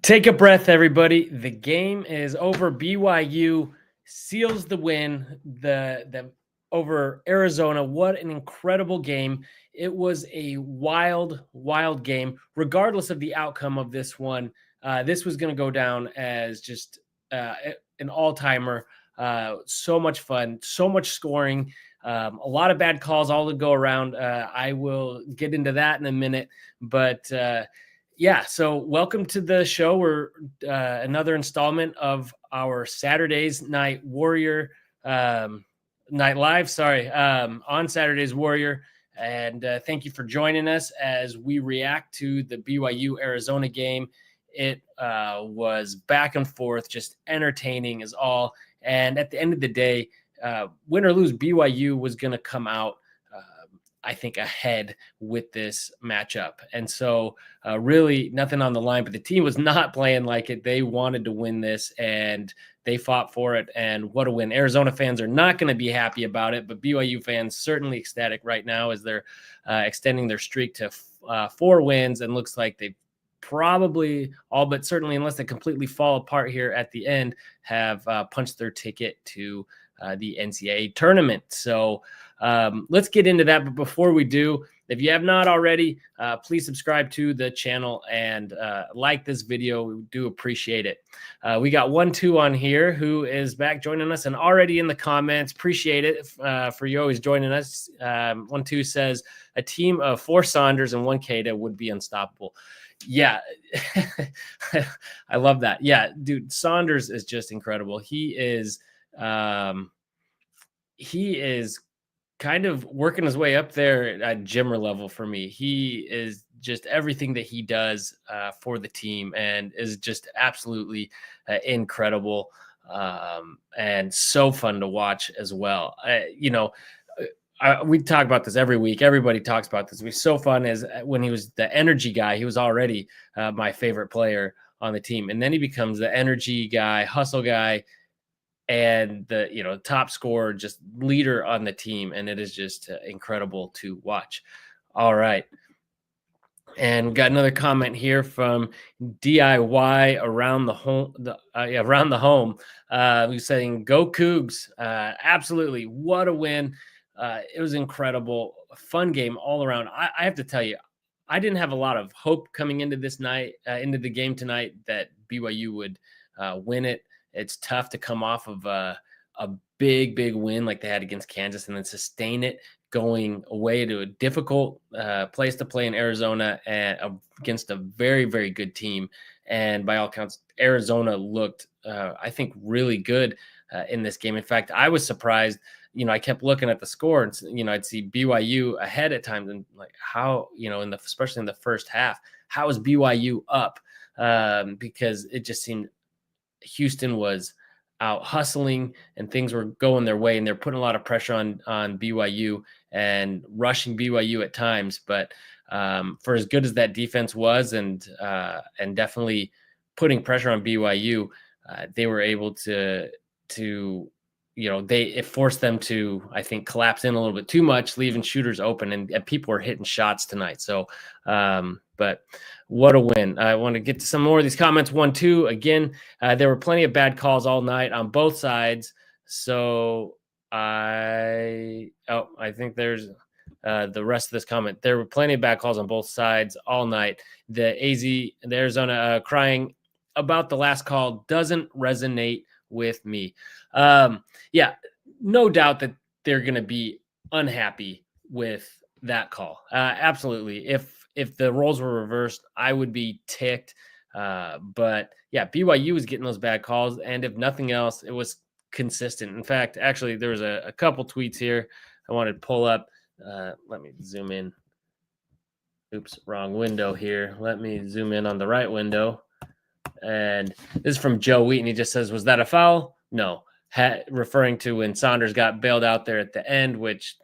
Take a breath, everybody. The game is over. BYU seals the win the over Arizona. What an incredible game. It was a wild, wild game. Regardless of the outcome of this one, this was going to go down as just an all-timer. So much fun, so much scoring, a lot of bad calls all to go around. I will get into that in a minute, but yeah, so welcome to the show. We're another installment of our Saturdays Night Warrior Night Live. On Saturdays Warrior, and thank you for joining us as we react to the BYU Arizona game. It was back and forth, just entertaining as all. And at the end of the day, win or lose, BYU was going to come out, I think, ahead with this matchup. And so really nothing on the line, but the team was not playing like it. They wanted to win this and they fought for it. And what a win. Arizona fans are not going to be happy about it, but BYU fans certainly ecstatic right now as they're extending their streak to 4 wins. And looks like they've probably all but certainly, unless they completely fall apart here at the end, have punched their ticket to the NCAA tournament. So let's get into that. But before we do, if you have not already, please subscribe to the channel and like this video. We do appreciate it. We got 1-2 on here who is back joining us and already in the comments. Appreciate it for you always joining us. 1-2 says a team of 4 Saunders and 1 Keita would be unstoppable. Yeah, I love that. Yeah, dude, Saunders is just incredible. He is kind of working his way up there at Jimmer level for me. He is just everything that he does for the team and is just absolutely incredible and so fun to watch as well. We talk about this every week. Everybody talks about this. It was so fun as when he was the energy guy, he was already my favorite player on the team. And then he becomes the energy guy, hustle guy, and the top scorer, just leader on the team. And it is just incredible to watch. All right. And we got another comment here from DIY around the home. Around the home. Who's saying, "Go Cougs!" Absolutely, what a win! It was incredible, fun game all around. I have to tell you, I didn't have a lot of hope coming into this night, into the game tonight, that BYU would win it. It's tough to come off of a big win like they had against Kansas and then sustain it going away to a difficult place to play in Arizona and against a very, very good team. And by all accounts, Arizona looked, I think, really good in this game. In fact, I was surprised. I kept looking at the score and, I'd see BYU ahead at times and like how, especially in the first half, how is BYU up? Because it just seemed Houston was out hustling and things were going their way and they're putting a lot of pressure on BYU and rushing BYU at times. But for as good as that defense was and definitely putting pressure on BYU, they were able to it forced them to, I think, collapse in a little bit too much, leaving shooters open, and people were hitting shots tonight. So, but what a win. I want to get to some more of these comments. 1-2, again, there were plenty of bad calls all night on both sides. So I think there's the rest of this comment. There were plenty of bad calls on both sides all night. The Arizona crying about the last call doesn't resonate with me. Yeah, no doubt that they're going to be unhappy with that call. Absolutely. If the roles were reversed, I would be ticked. But yeah, BYU was getting those bad calls, and if nothing else, it was consistent. In fact, actually, there was a couple tweets here I wanted to pull up. Let me zoom in. Oops, wrong window here. Let me zoom in on the right window. And this is from Joe Wheaton. He just says, "Was that a foul?" No. Referring to when Saunders got bailed out there at the end, which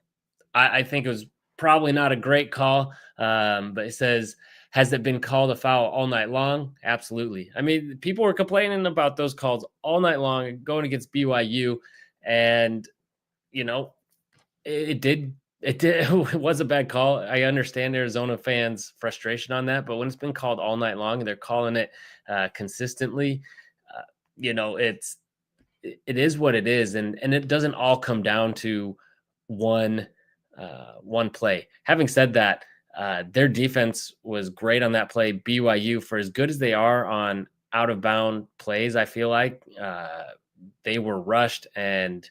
I think it was probably not a great call. But it says, "Has it been called a foul all night long?" Absolutely. I mean, people were complaining about those calls all night long going against BYU. And, it did It did. It was a bad call. I understand Arizona fans' frustration on that, but when it's been called all night long and they're calling it consistently, uh, it's it is what it is, and it doesn't all come down to one one play. Having said that, their defense was great on that play. BYU, for as good as they are on out of bound plays, I feel like they were rushed and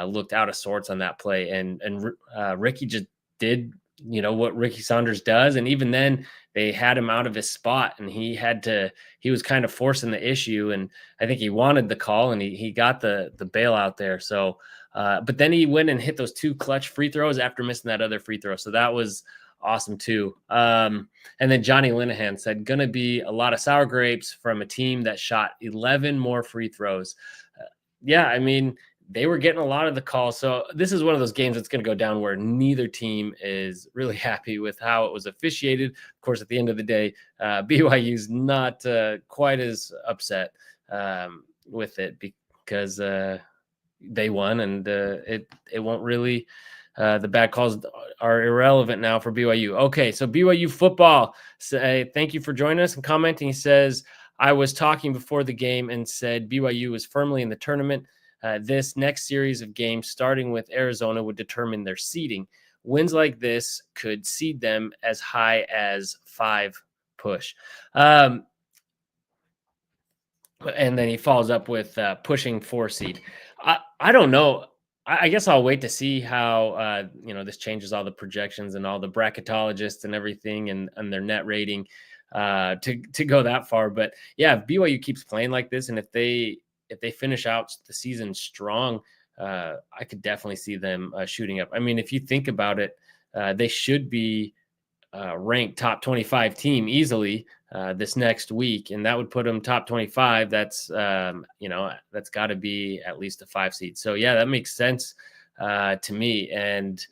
looked out of sorts on that play. And Ricky just did what Ricky Saunders does, and even then they had him out of his spot, and he was kind of forcing the issue, and I think he wanted the call, and he got the bailout there. So, but then he went and hit those two clutch free throws after missing that other free throw. So that was awesome too. And then Johnny Linehan said, "Gonna be a lot of sour grapes from a team that shot 11 more free throws." Yeah, I mean, they were getting a lot of the calls. So this is one of those games that's going to go down where neither team is really happy with how it was officiated. Of course, at the end of the day, BYU's not quite as upset with it because they won, and it won't really. The bad calls are irrelevant now for BYU. Okay, so BYU football. Say thank you for joining us and commenting. He says, I was talking before the game and said BYU is firmly in the tournament. This next series of games, starting with Arizona, would determine their seeding. Wins like this could seed them as high as 5 push. And then he follows up with pushing 4 seed. I don't know. I guess I'll wait to see how this changes all the projections and all the bracketologists and everything and their net rating to go that far. But yeah, if BYU keeps playing like this, and if they finish out the season strong, I could definitely see them shooting up. I mean, if you think about it, they should be ranked top 25 team easily this next week, and that would put them top 25. That's that's got to be at least a 5 seed. So yeah, that makes sense to me. And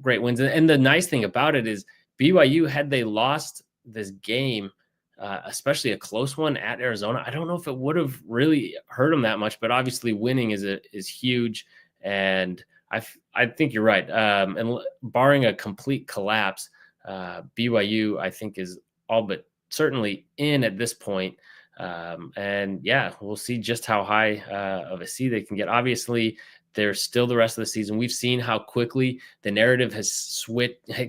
great wins. And the nice thing about it is BYU, had they lost this game, especially a close one at Arizona, I don't know if it would have really hurt them that much. But obviously, winning is huge, and I think you're right. And barring a complete collapse, BYU, I think, is all but certainly in at this point. And yeah, we'll see just how high of a seed they can get. Obviously, there's still the rest of the season. We've seen how quickly the narrative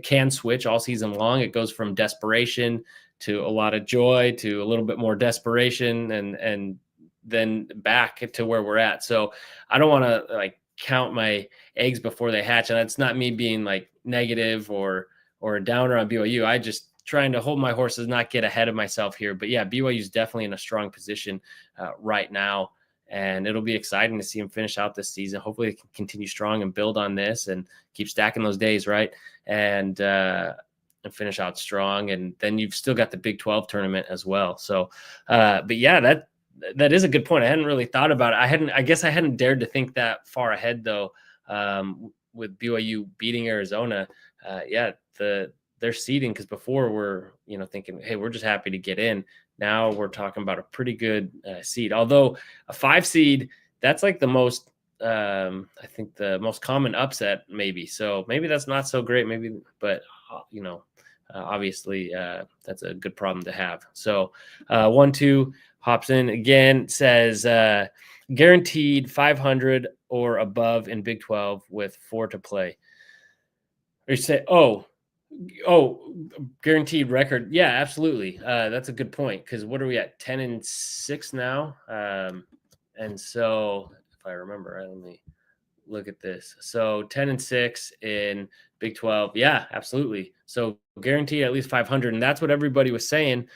can switch all season long. It goes from desperation to a lot of joy to a little bit more desperation, and then back to where we're at. So I don't want to count my eggs before they hatch, and that's not me being negative or a downer on BYU. I just trying to hold my horses, not get ahead of myself here. But yeah, BYU is definitely in a strong position right now, and it'll be exciting to see them finish out this season. Hopefully they can continue strong and build on this and keep stacking those days, right? And finish out strong. And then you've still got the Big 12 tournament as well. So, but yeah, that is a good point. I hadn't really thought about it. I guess I hadn't dared to think that far ahead though. With BYU beating Arizona, their seeding, because before we're thinking, hey, we're just happy to get in. Now we're talking about a pretty good seed. Although a 5 seed, that's the most I think the most common upset maybe. So maybe that's not so great. Maybe, but obviously that's a good problem to have. So 1-2 hops in again, says guaranteed 500 or above in Big 12 with 4 to play. Or you say, oh, guaranteed record. Yeah, absolutely. That's a good point, because what are we at? 10-6 now. And so if I remember, let me look at this. So 10-6 in Big 12. Yeah, absolutely. So guaranteed at least 500. And that's what everybody was saying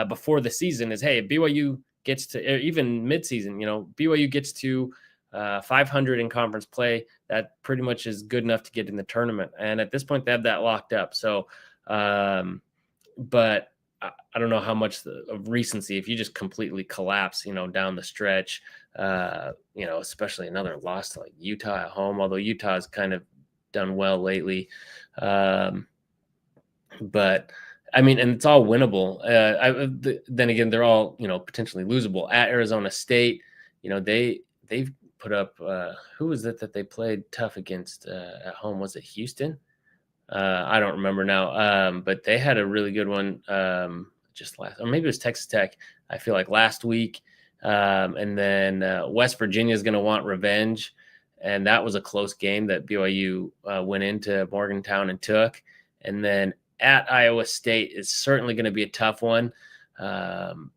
before the season is, hey, if BYU gets to, even midseason, BYU gets to 500 in conference play, that pretty much is good enough to get in the tournament. And at this point, they have that locked up. So, but I don't know how much of recency, if you just completely collapse, down the stretch, especially another loss to Utah at home, although Utah has kind of done well lately. But I mean, and it's all winnable. Then again, they're all, potentially losable. At Arizona State, they've put up. Who was it that they played tough against at home? Was it Houston? I don't remember now, but they had a really good one just last, or maybe it was Texas Tech. I feel like last week, and then West Virginia is going to want revenge, and that was a close game that BYU went into Morgantown and took, and then at Iowa State is certainly going to be a tough one, and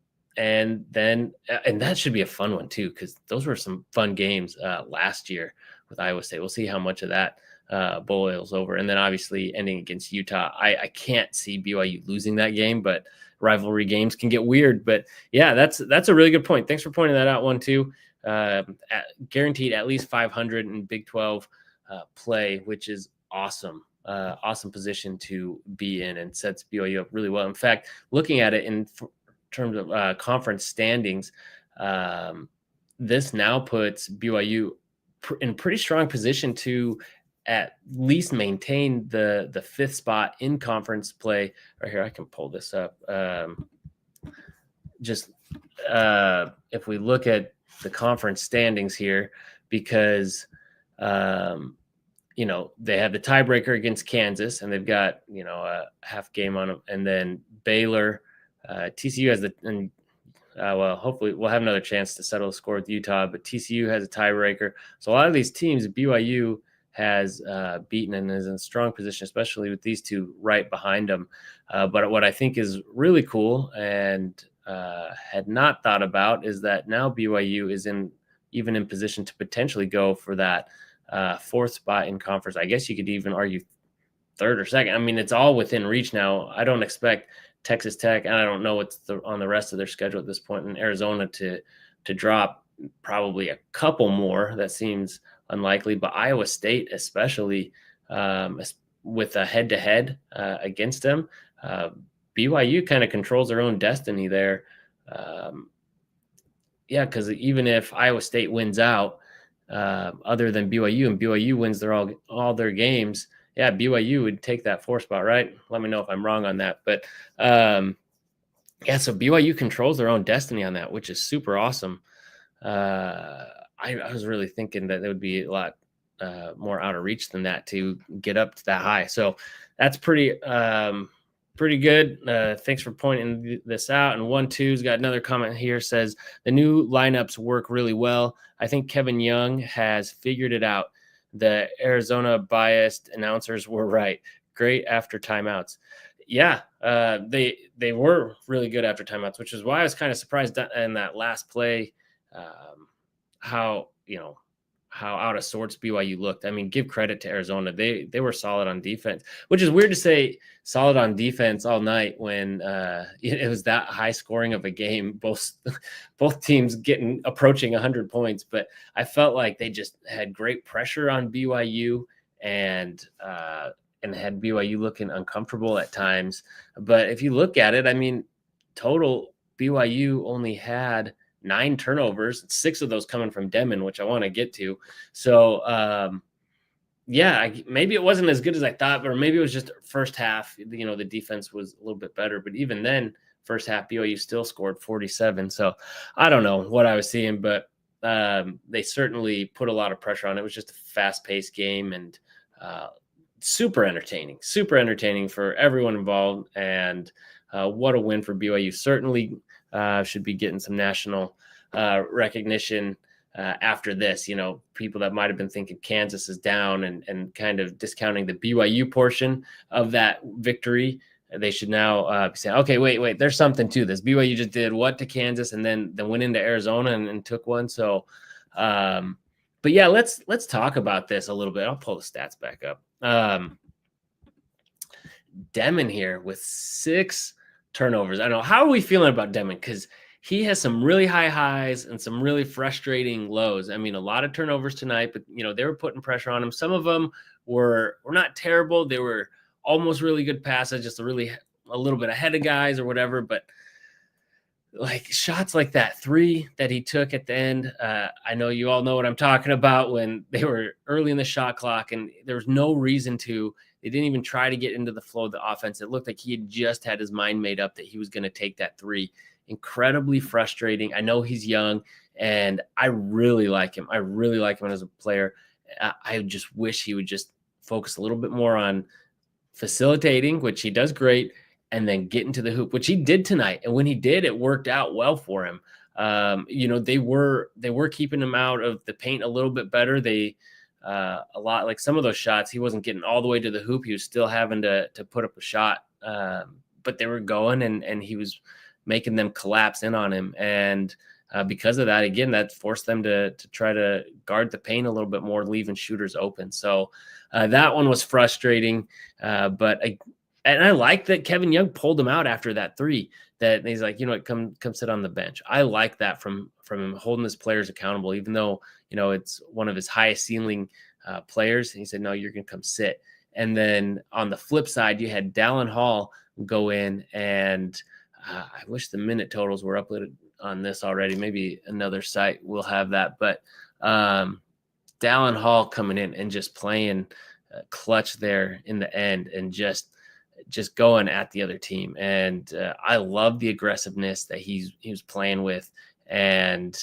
that should be a fun one too, because those were some fun games last year with Iowa State. We'll see how much of that boils over, and then obviously ending against Utah. I can't see BYU losing that game, but rivalry games can get weird. But yeah, that's a really good point. Thanks for pointing that out. One too, guaranteed at least 500 in Big 12 play, which is awesome. Awesome position to be in, and sets BYU up really well. In fact, looking at it in terms of conference standings, this now puts BYU in pretty strong position to at least maintain the fifth spot in conference play. Right here, I can pull this up. If we look at the conference standings here, because they have the tiebreaker against Kansas, and they've got a half game on them, and then Baylor, TCU has hopefully we'll have another chance to settle the score with Utah, but TCU has a tiebreaker. So a lot of these teams, BYU has beaten and is in a strong position, especially with these two right behind them. But what I think is really cool and had not thought about is that now BYU is even in position to potentially go for that fourth spot in conference. I guess you could even argue third or second. I mean, it's all within reach now. I don't expect Texas Tech, and I don't know what's on the rest of their schedule at this point, in Arizona to drop probably a couple more. That seems unlikely, but Iowa State, especially with a head-to-head against them, BYU kind of controls their own destiny there. Because even if Iowa State wins out, other than BYU, and BYU wins all their games, BYU would take that 4 spot, right? Let me know if I'm wrong on that. But so BYU controls their own destiny on that, which is super awesome. I was really thinking that it would be a lot more out of reach than that to get up to that high. So that's pretty good. Thanks for pointing this out. And 1-2's got another comment here, says the new lineups work really well. I think Kevin Young has figured it out. The Arizona biased announcers were right. Great after timeouts. Yeah, they were really good after timeouts, which is why I was kind of surprised in that last play how out of sorts BYU looked. I mean, give credit to Arizona. They were solid on defense, which is weird to say solid on defense all night when it was that high scoring of a game, both teams approaching 100 points. But I felt like they just had great pressure on BYU and had BYU looking uncomfortable at times. But if you look at it, I mean, total BYU only had 9 turnovers, 6 of those coming from Demon, which I want to get to. So, maybe it wasn't as good as I thought, or maybe it was just first half, the defense was a little bit better. But even then, first half, BYU still scored 47. So I don't know what I was seeing, but they certainly put a lot of pressure on. It was just a fast-paced game and super entertaining for everyone involved. And what a win for BYU. Certainly should be getting some national recognition after this. People that might have been thinking Kansas is down and kind of discounting the BYU portion of that victory, they should now be saying, okay, wait, there's something to this. BYU just did what to Kansas and then went into Arizona and took one. So, but yeah, let's talk about this a little bit. I'll pull the stats back up. Demon here with 6 turnovers. I don't know. How are we feeling about Demon? Because he has some really high highs and some really frustrating lows. I mean, a lot of turnovers tonight, but they were putting pressure on him. Some of them were not terrible. They were almost really good passes, just a little bit ahead of guys or whatever. But like shots like that 3 that he took at the end, I know you all know what I'm talking about, when they were early in the shot clock and there was no reason to. They didn't even try to get into the flow of the offense. It looked like he had just had his mind made up that he was going to take that 3. Incredibly frustrating. I know he's young and I really like him. I really like him as a player. I just wish he would just focus a little bit more on facilitating, which he does great, and then get into the hoop, which he did tonight. And when he did, it worked out well for him. They were keeping him out of the paint a little bit better. They a lot like some of those shots, he wasn't getting all the way to the hoop. He was still having to put up a shot, but they were going, and he was making them collapse in on him. And because of that, again, that forced them to try to guard the paint a little bit more, leaving shooters open. So that one was frustrating. And I like that Kevin Young pulled him out after that three. That he's like, come sit on the bench. I like that from him, holding his players accountable, even though it's one of his highest ceiling players. And he said, no, you're gonna come sit. And then on the flip side, you had Dallin Hall go in, and I wish the minute totals were uploaded on this already. Maybe another site will have that. But Dallin Hall coming in and just playing clutch there in the end, and just going at the other team. And I love the aggressiveness that he was playing with, and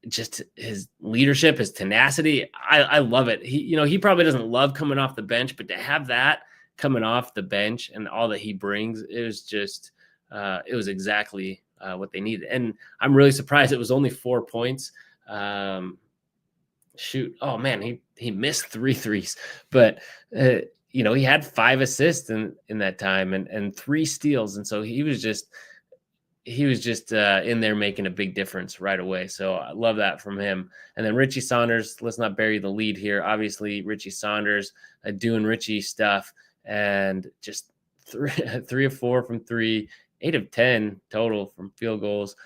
just his leadership, his tenacity. I love it. He probably doesn't love coming off the bench, but to have that coming off the bench and all that he brings, it was exactly what they needed. And I'm really surprised it was only 4 points. Shoot. Oh man, he missed 3 threes, but he had 5 assists in that time, and 3 steals. And so he was just in there making a big difference right away. So I love that from him. And then Richie Saunders, let's not bury the lead here. Obviously, Richie Saunders doing Richie stuff, and just 3 of 4 from 3, 8 of 10 total from field goals,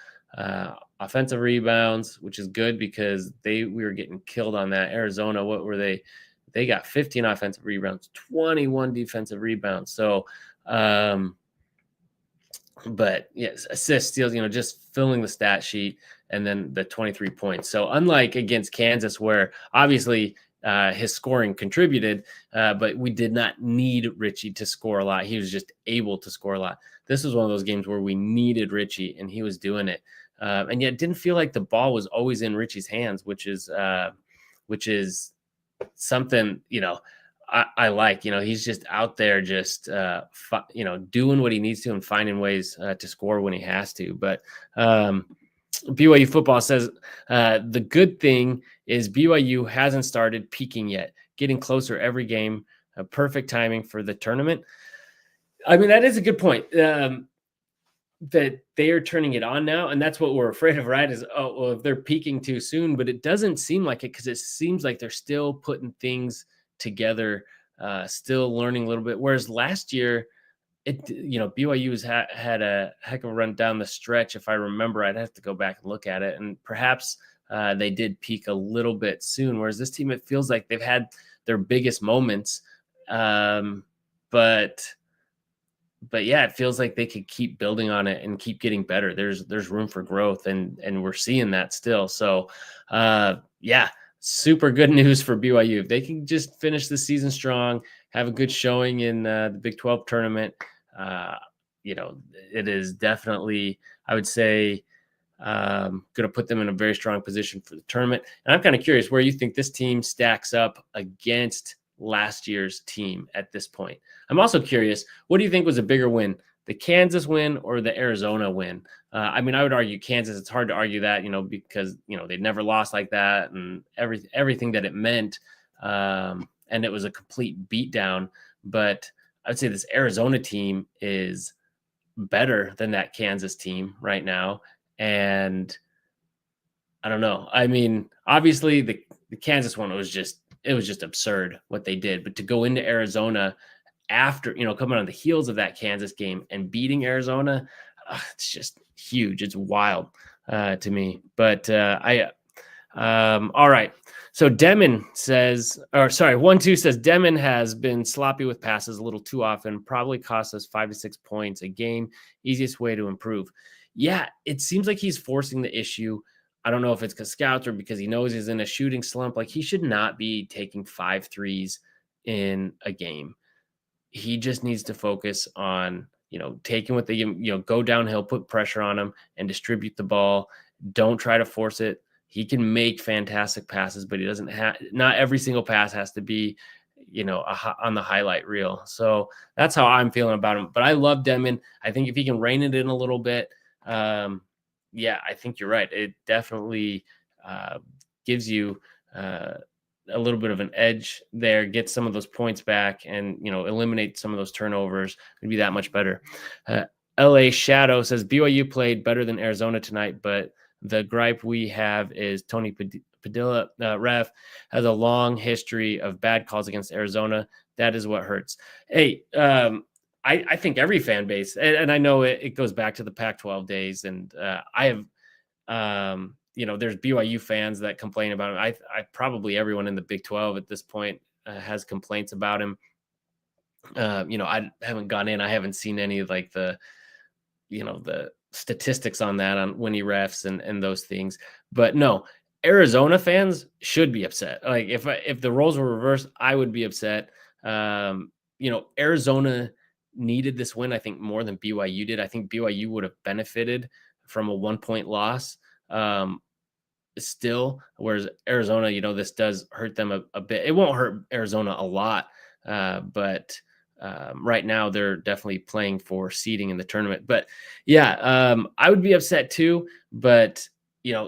offensive rebounds, which is good because we were getting killed on that. Arizona, what were they? They got 15 offensive rebounds, 21 defensive rebounds. So, but yes, assists, steals, just filling the stat sheet, and then the 23 points. So unlike against Kansas, where obviously his scoring contributed, but we did not need Richie to score a lot. He was just able to score a lot. This was one of those games where we needed Richie, and he was doing it. And yet it didn't feel like the ball was always in Richie's hands, which is something, I like. He's just out there just, doing what he needs to and finding ways to score when he has to. But BYU football says the good thing is BYU hasn't started peaking yet, getting closer every game. Perfect timing for the tournament. I mean, that is a good point. That they are turning it on now, and that's what we're afraid of, right? Is if they're peaking too soon, but it doesn't seem like it, because it seems like they're still putting things together, still learning a little bit. Whereas last year, BYU has had a heck of a run down the stretch. If I remember, I'd have to go back and look at it, and perhaps they did peak a little bit soon. Whereas this team, it feels like they've had their biggest moments, but yeah, it feels like they could keep building on it and keep getting better. There's room for growth, and we're seeing that still. So, yeah, super good news for BYU. If they can just finish the season strong, have a good showing in the Big 12 tournament, it is definitely, I would say, going to put them in a very strong position for the tournament. And I'm kind of curious where you think this team stacks up against last year's team at this point. I'm also curious, what do you think was a bigger win, the Kansas win or the Arizona win? I mean, I would argue Kansas. It's hard to argue that, because, they'd never lost like that, and everything that it meant. And it was a complete beatdown. But I would say this Arizona team is better than that Kansas team right now. And I don't know. I mean, obviously the Kansas one was just absurd what they did. But to go into Arizona after, coming on the heels of that Kansas game and beating Arizona, it's just huge. It's wild to me. But all right. So Demon says, 1-2 says Demon has been sloppy with passes a little too often, probably costs us 5 to 6 points a game. Easiest way to improve. Yeah, it seems like he's forcing the issue. I don't know if it's because scouts or because he knows he's in a shooting slump. Like, he should not be taking 5 threes in a game. He just needs to focus on, taking what they give him, go downhill, put pressure on him, and distribute the ball Don't try to force it. He can make fantastic passes, but he doesn't have, not every single pass has to be, on the highlight reel. So that's how I'm feeling about him. But I love Denman. I think if he can rein it in a little bit, yeah, I think you're right. It definitely gives you a little bit of an edge there, get some of those points back, and eliminate some of those turnovers. It'd be that much better. LA Shadow says BYU played better than Arizona tonight, but the gripe we have is Tony Padilla, ref, has a long history of bad calls against Arizona. That is what hurts. Hey, I think every fan base, and I know it goes back to the Pac-12 days, and I have, there's BYU fans that complain about him. I probably everyone in the Big 12 at this point has complaints about him. I haven't gone in. I haven't seen any of like the statistics on that, on when he refs and those things. But no, Arizona fans should be upset. Like if the roles were reversed, I would be upset. Arizona needed this win, I think, more than BYU did. I think BYU would have benefited from a 1-point loss. Still, whereas Arizona, this does hurt them a bit. It won't hurt Arizona a lot, but right now they're definitely playing for seeding in the tournament. But yeah, I would be upset too. But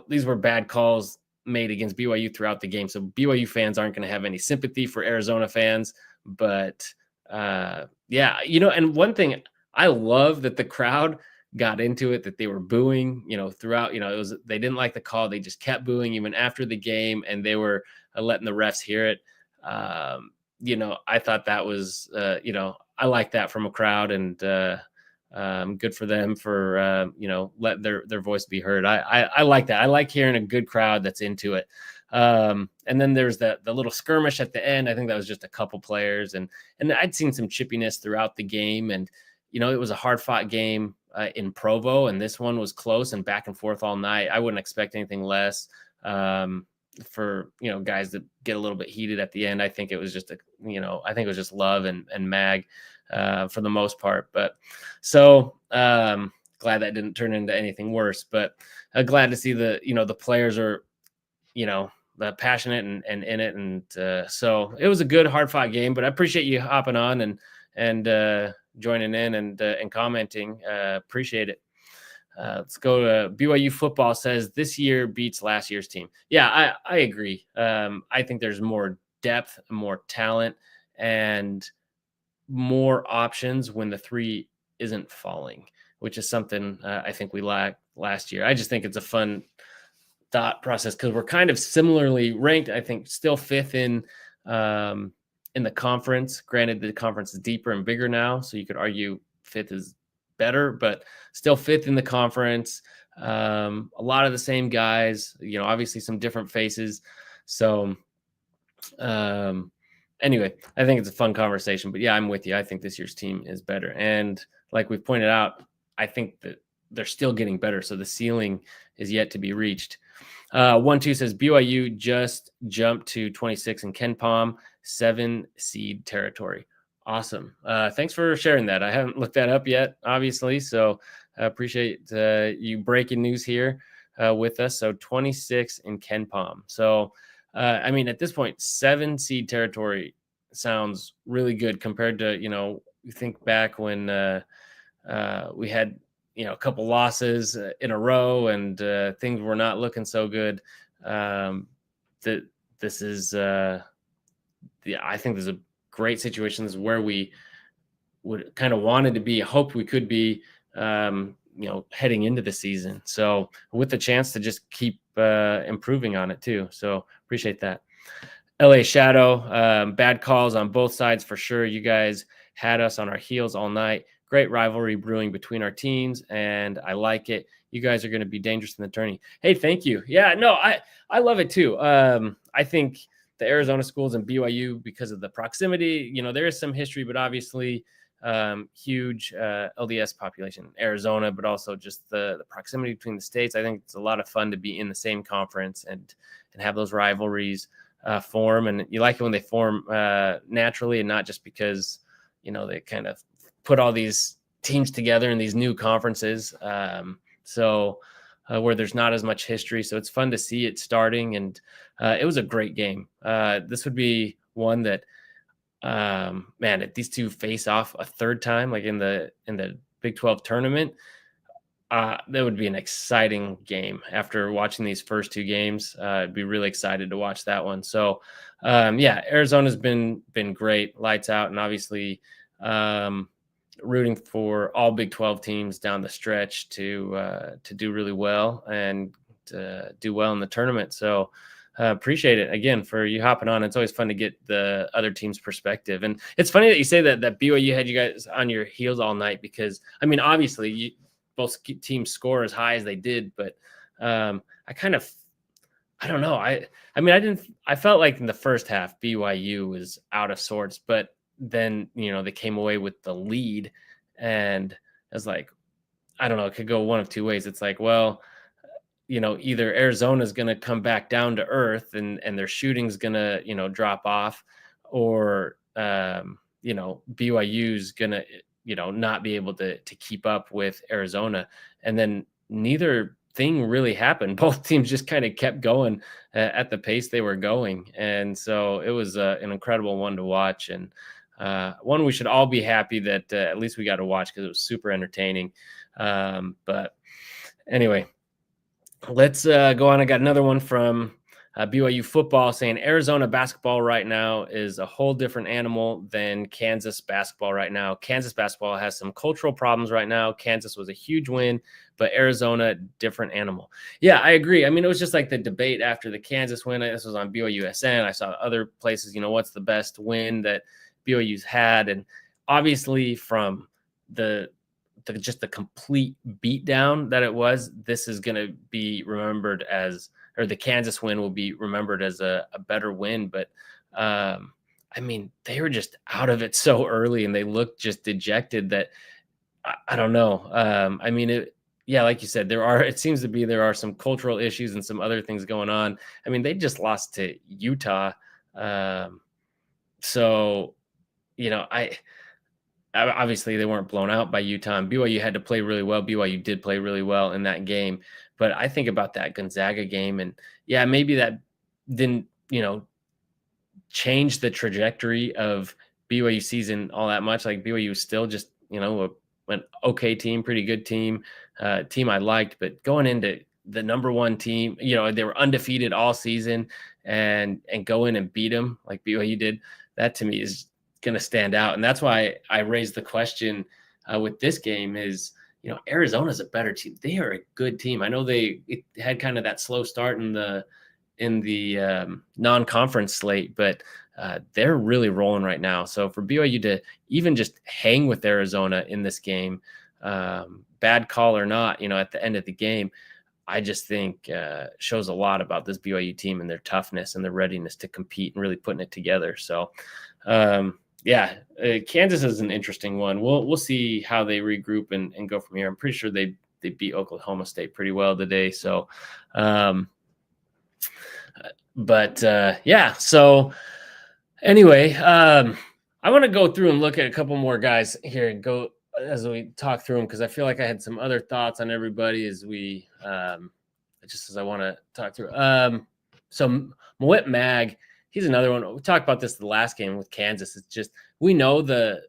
these were bad calls made against BYU throughout the game, so BYU fans aren't going to have any sympathy for Arizona fans. But yeah, and one thing I love that the crowd got into it, that they were booing, throughout, they didn't like the call. They just kept booing even after the game, and they were letting the refs hear it. I thought that was, I like that from a crowd, and good for them for, let their voice be heard. I like that. I like hearing a good crowd that's into it. And then there's the little skirmish at the end. I think that was just a couple players, and I'd seen some chippiness throughout the game, and it was a hard fought game in Provo, and this one was close and back and forth all night. I wouldn't expect anything less for guys that get a little bit heated at the end. I think it was just I think it was just love and mag for the most part. But so glad that didn't turn into anything worse. But glad to see the players are passionate and in it, and so it was a good hard fought game. But I appreciate you hopping on and joining in and commenting. Appreciate it. Let's go to BYU football says this year beats last year's team. Yeah, I agree. I think there's more depth, more talent, and more options when the three isn't falling, which is something I think we lacked last year. I just think it's a fun thought process because we're kind of similarly ranked. I think still fifth in the conference. Granted, the conference is deeper and bigger now, so you could argue fifth is better, but still fifth in the conference. A lot of the same guys, obviously some different faces. So anyway, I think it's a fun conversation. But yeah, I'm with you. I think this year's team is better. And like we've pointed out, I think that they're still getting better. So the ceiling is yet to be reached. 1-2 says BYU just jumped to 26 in Ken Palm, 7 seed territory. Awesome. Thanks for sharing that. I haven't looked that up yet, obviously. So I appreciate you breaking news here with us. So 26 in Ken Palm. So, at this point, 7 seed territory sounds really good compared to, you think back when we had, a couple losses in a row and things were not looking so good. This is, I think there's a great situation. This is where we would kind of wanted to be, hoped we could be, heading into the season. So with the chance to just keep improving on it too. So appreciate that. LA Shadow, bad calls on both sides for sure. You guys had us on our heels all night. Great rivalry brewing between our teams, and I like it. You guys are going to be dangerous in the tourney. Hey, thank you. Yeah, no, I love it too. I think the Arizona schools and BYU, because of the proximity, there is some history, but obviously huge LDS population in Arizona, but also just the proximity between the states. I think it's a lot of fun to be in the same conference and have those rivalries form. And you like it when they form naturally and not just because, they kind of put all these teams together in these new conferences. So where there's not as much history. So it's fun to see it starting, and it was a great game. This would be one that, man, if these two face off a third time, like in the Big 12 tournament, that would be an exciting game. After watching these first two games, I'd be really excited to watch that one. So, yeah, Arizona's been great, lights out, and obviously rooting for all Big 12 teams down the stretch to do really well and do well in the tournament. So, appreciate it again for you hopping on. It's always fun to get the other team's perspective. And it's funny that you say that BYU had you guys on your heels all night, because I mean, obviously both teams score as high as they did, but I don't know. I felt like in the first half BYU was out of sorts, but then, they came away with the lead, and I was like, I don't know, it could go one of two ways. It's like, well, either Arizona's going to come back down to earth and their shooting's going to, drop off, or, BYU's going to, not be able to keep up with Arizona. And then neither thing really happened. Both teams just kind of kept going at the pace they were going. And so it was an incredible one to watch, and one we should all be happy that at least we got to watch, because it was super entertaining. But anyway, let's go on. I got another one from BYU football saying Arizona basketball right now is a whole different animal than Kansas basketball right now. Kansas basketball has some cultural problems right now. Kansas was a huge win, but Arizona, different animal. Yeah, I agree. I mean, it was just like the debate after the Kansas win. This was on BYUSN. I saw other places, what's the best win that BYU's had? And obviously from just the complete beatdown that it was, this is going to be remembered as, or the Kansas win will be remembered as a better win. But I mean, they were just out of it so early, and they looked just dejected that I don't know. I mean, like you said, it seems to be there are some cultural issues and some other things going on. I mean, they just lost to Utah. So, obviously they weren't blown out by Utah, and BYU had to play really well. BYU did play really well in that game. But I think about that Gonzaga game, and yeah, maybe that didn't, change the trajectory of BYU season all that much. Like BYU was still just, an okay team, pretty good team, team I liked. But going into the number one team, they were undefeated all season, and go in and beat them like BYU did. That to me is going to stand out. And that's why I raised the question with this game is, Arizona's a better team. They are a good team. I know it had kind of that slow start in the non-conference slate, but they're really rolling right now. So for BYU to even just hang with Arizona in this game, bad call or not, at the end of the game, I just think shows a lot about this BYU team and their toughness and their readiness to compete and really putting it together. So, Kansas is an interesting one. We'll see how they regroup and go from here. I'm pretty sure they beat Oklahoma State pretty well today. So, So anyway, I want to go through and look at a couple more guys here and go as we talk through them, because I feel like I had some other thoughts on everybody as we as I want to talk through. So Moet Mag, he's another one. We talked about this the last game with Kansas. It's just, we know the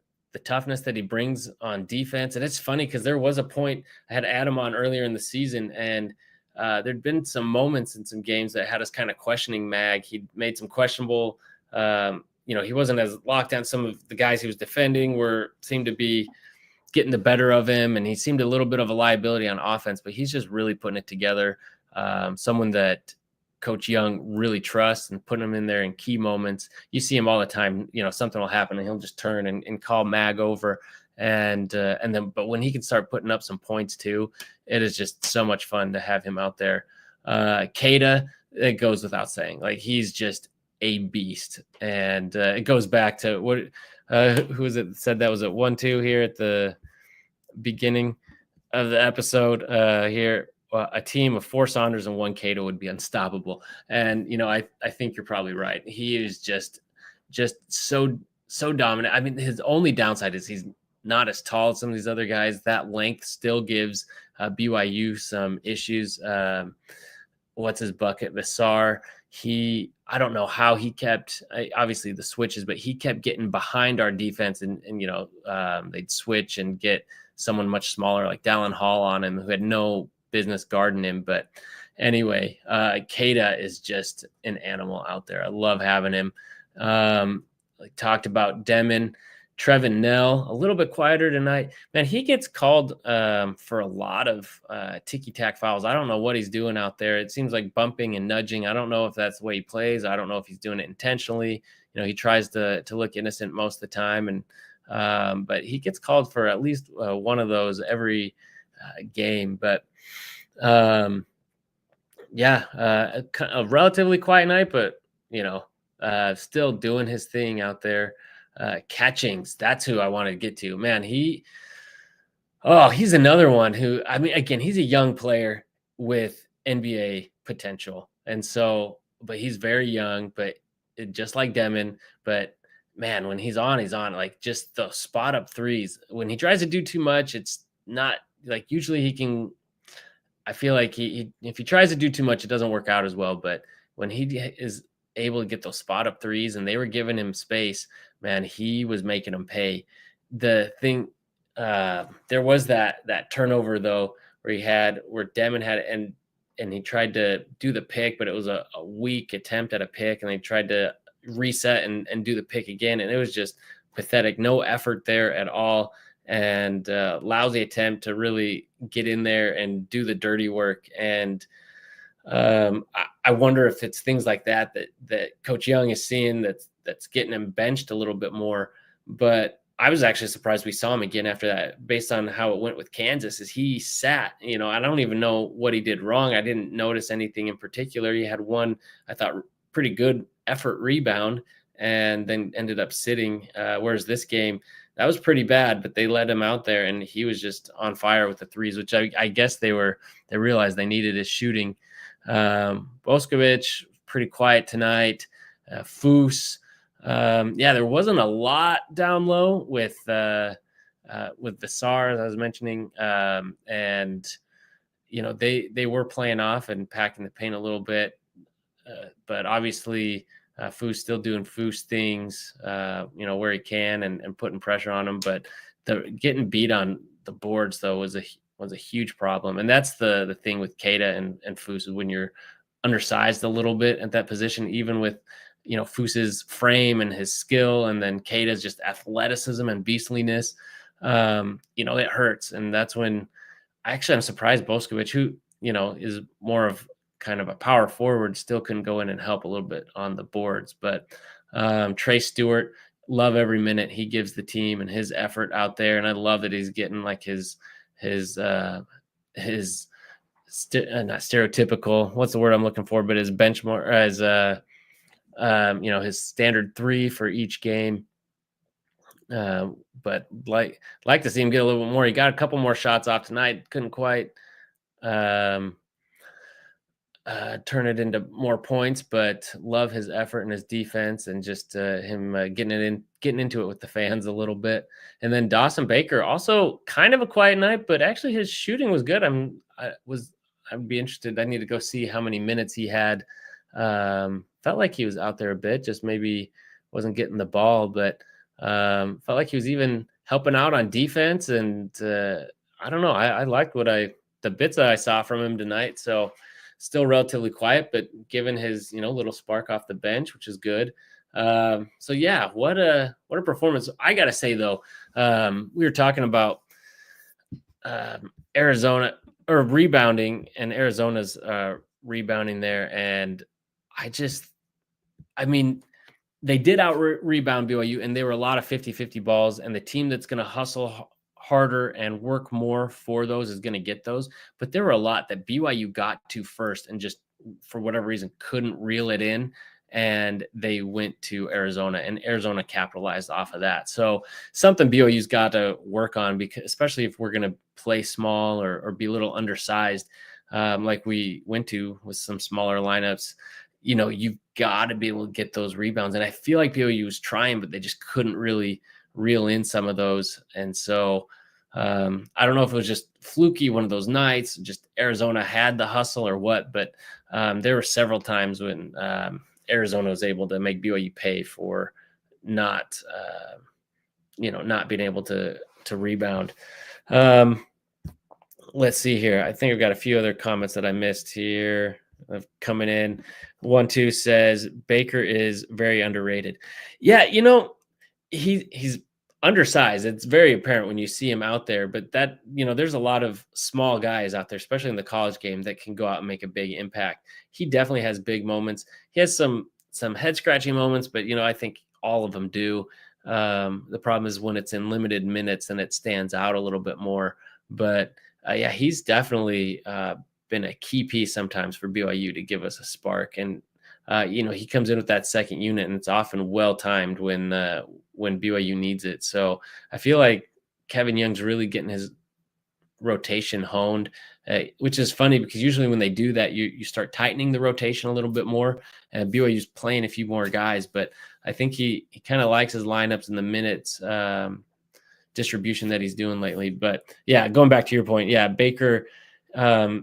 toughness that he brings on defense. And it's funny because there was a point, I had Adam on earlier in the season, and there'd been some moments in some games that had us kind of questioning Mag. He made some questionable, he wasn't as locked down. Some of the guys he was defending seemed to be getting the better of him, and he seemed a little bit of a liability on offense, but he's just really putting it together. Someone that Coach Young really trusts and putting him in there in key moments. You see him all the time, something will happen and he'll just turn and call Mag over. But when he can start putting up some points too, it is just so much fun to have him out there. Keita, it goes without saying, like, he's just a beast. And it goes back to who was it that said that? Was it 1-2 here at the beginning of the episode here? A team of 4 Saunders and 1 Keita would be unstoppable. And, I think you're probably right. He is just so dominant. I mean, his only downside is he's not as tall as some of these other guys. That length still gives BYU some issues. What's his bucket? Vassar. I don't know how he kept, obviously the switches, but he kept getting behind our defense, and they'd switch and get someone much smaller like Dallin Hall on him, who had no business guarding him. But anyway, Keita is just an animal out there. I love having him. Like talked about Demon. Trevin Nell, a little bit quieter tonight. Man, he gets called for a lot of ticky-tack fouls. I don't know what he's doing out there. It seems like bumping and nudging. I don't know if that's the way he plays. I don't know if he's doing it intentionally. He tries to look innocent most of the time, and but he gets called for at least one of those every game. But a relatively quiet night, but still doing his thing out there. Catchings, that's who I wanted to get to. Man, he's another one who, I mean, again, he's a young player with NBA potential. And so, but he's very young, but just like Demon. But man, when he's on, like just the spot up threes. When he tries to do too much, it's not like, usually he can, I feel like if he tries to do too much, it doesn't work out as well. But when he is able to get those spot up threes and they were giving him space, man, he was making them pay. The thing, there was that turnover though, where Demon had, and he tried to do the pick, but it was a weak attempt at a pick, and they tried to reset and do the pick again. And it was just pathetic. No effort there at all. And lousy attempt to really get in there and do the dirty work. And I wonder if it's things like that Coach Young is seeing that's getting him benched a little bit more. But I was actually surprised we saw him again after that, based on how it went with Kansas. Is he sat? I don't even know what he did wrong. I didn't notice anything in particular. He had one, I thought, pretty good effort rebound, and then ended up sitting. Whereas this game, that was pretty bad, but they let him out there, and he was just on fire with the threes, which I guess they realized they needed his shooting. Boskovic, pretty quiet tonight. Foose, there wasn't a lot down low with Vassar, as I was mentioning, and they were playing off and packing the paint a little bit, but obviously Foose still doing Foose things, where he can, and putting pressure on him. But getting beat on the boards though was a huge problem. And that's the thing with Keita and Foose, is when you're undersized a little bit at that position, even with Foose's frame and his skill, and then Keita's just athleticism and beastliness, it hurts. And that's when I'm surprised Boskovic, who is more of kind of a power forward, still couldn't go in and help a little bit on the boards. But Trey Stewart, love every minute he gives the team and his effort out there. And I love that he's getting like his not stereotypical, what's the word I'm looking for, but his benchmark, as his standard three for each game. But like to see him get a little bit more. He got a couple more shots off tonight, couldn't quite turn it into more points, but love his effort and his defense, and just him getting into it with the fans a little bit. And then Dawson Baker, also kind of a quiet night, but actually his shooting was good. I'd be interested. I need to go see how many minutes he had. Felt like he was out there a bit, just maybe wasn't getting the ball, but felt like he was even helping out on defense. And I don't know. I liked the bits that I saw from him tonight. So still relatively quiet, but given his, little spark off the bench, which is good. So yeah, what a performance. I got to say though, we were talking about Arizona, or rebounding, and Arizona's rebounding there. And they did out rebound BYU, and they were a lot of 50-50 balls, and the team that's going to hustle harder and work more for those is going to get those. But there were a lot that BYU got to first and just, for whatever reason, couldn't reel it in, and they went to Arizona, and Arizona capitalized off of that. So something BYU's got to work on, because especially if we're going to play small or be a little undersized, like we went to with some smaller lineups. You've got to be able to get those rebounds. And I feel like BYU was trying, but they just couldn't really reel in some of those. And so I don't know if it was just fluky one of those nights, just Arizona had the hustle or what, but there were several times when Arizona was able to make BYU pay for not, not being able to rebound. Let's see here. I think I've got a few other comments that I missed here coming in. 1-2 says Baker is very underrated. Yeah, he's undersized. It's very apparent when you see him out there, but that, there's a lot of small guys out there, especially in the college game, that can go out and make a big impact. He definitely has big moments. He has some head scratching moments, but I think all of them do. The problem is when it's in limited minutes and it stands out a little bit more. But yeah, he's definitely been a key piece sometimes for BYU to give us a spark. And he comes in with that second unit, and it's often well timed when BYU needs it. So I feel like Kevin Young's really getting his rotation honed, which is funny because usually when they do that, you start tightening the rotation a little bit more. And BYU's playing a few more guys, but I think he kind of likes his lineups and the minutes distribution that he's doing lately. But yeah, going back to your point, yeah, Baker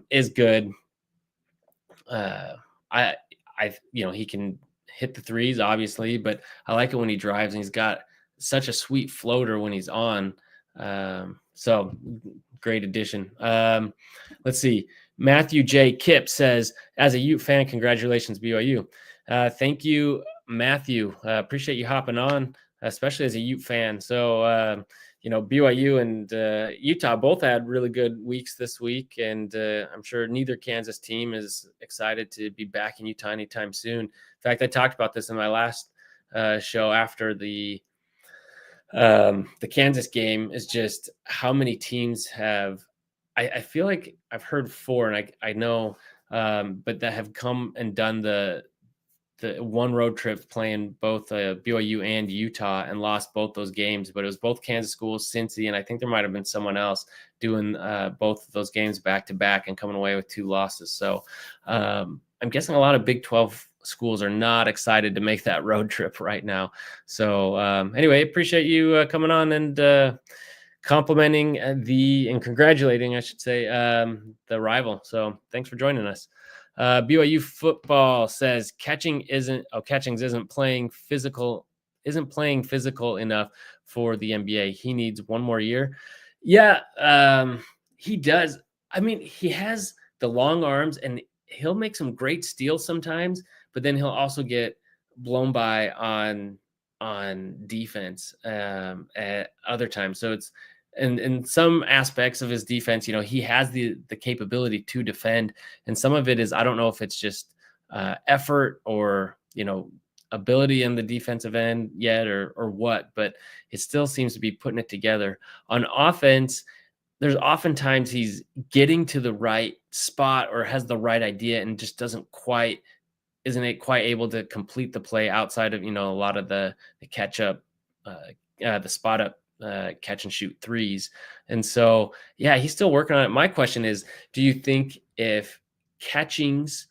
is good. He can hit the threes, obviously, but I like it when he drives, and he's got such a sweet floater when he's on. So great addition. Let's see. Matthew J. Kipp says, as a Ute fan, congratulations, BYU. Thank you, Matthew. Appreciate you hopping on, especially as a Ute fan. So, BYU and Utah both had really good weeks this week, and I'm sure neither Kansas team is excited to be back in Utah anytime soon. In fact, I talked about this in my last show after the Kansas game, is just how many teams have. I feel like I've heard 4, and I know, but that have come and done the one road trip playing both BYU and Utah and lost both those games. But it was both Kansas schools, Cincy, and I think there might have been someone else doing both of those games back to back and coming away with 2 losses. So I'm guessing a lot of Big 12 schools are not excited to make that road trip right now. So anyway, appreciate you coming on and complimenting and congratulating, I should say, the rival. So thanks for joining us. BYU football says Catchings isn't playing physical enough for the NBA. He needs one more year. Yeah, he does. I mean, he has the long arms, and he'll make some great steals sometimes, but then he'll also get blown by on defense at other times. So it's in some aspects of his defense, he has the capability to defend, and some of it is, I don't know if it's just effort or ability in the defensive end yet or what, but it still seems to be putting it together. On offense, there's oftentimes he's getting to the right spot or has the right idea and just isn't quite able to complete the play outside of a lot of the catch up, the spot up, catch and shoot threes. And so, yeah, he's still working on it. My question is, do you think if Catchings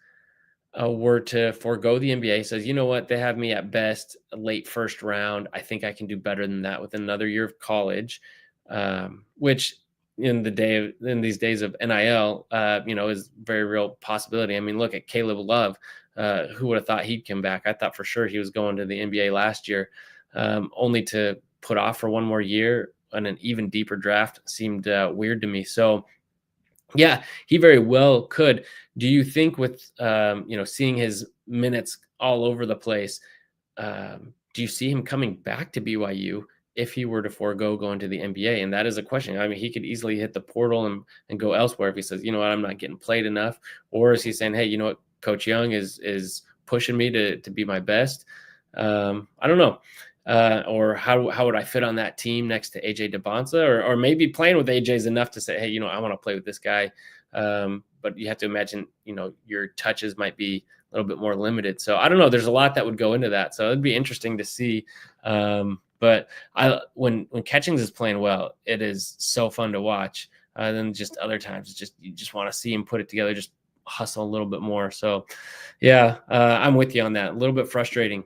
were to forego the NBA, says, you know what, they have me at best a late first round, I think I can do better than that with another year of college, which in these days of NIL, is very real possibility. I mean, look at Caleb Love. Who would have thought he'd come back? I thought for sure he was going to the NBA last year, only to put off for one more year on an even deeper draft seemed weird to me. So yeah, he very well could. Do you think with, seeing his minutes all over the place, do you see him coming back to BYU if he were to forego going to the NBA? And that is a question. I mean, he could easily hit the portal and go elsewhere if he says, you know what, I'm not getting played enough. Or is he saying, hey, you know what, Coach Young is pushing me to be my best? I don't know. Or how would I fit on that team next to AJ DeBonsa, or maybe playing with AJ is enough to say, hey, I want to play with this guy. But you have to imagine, your touches might be a little bit more limited. So I don't know. There's a lot that would go into that. So it'd be interesting to see. But when Catchings is playing well, it is so fun to watch. Then just other times, you just want to see him put it together, just hustle a little bit more. So yeah, I'm with you on that. A little bit frustrating.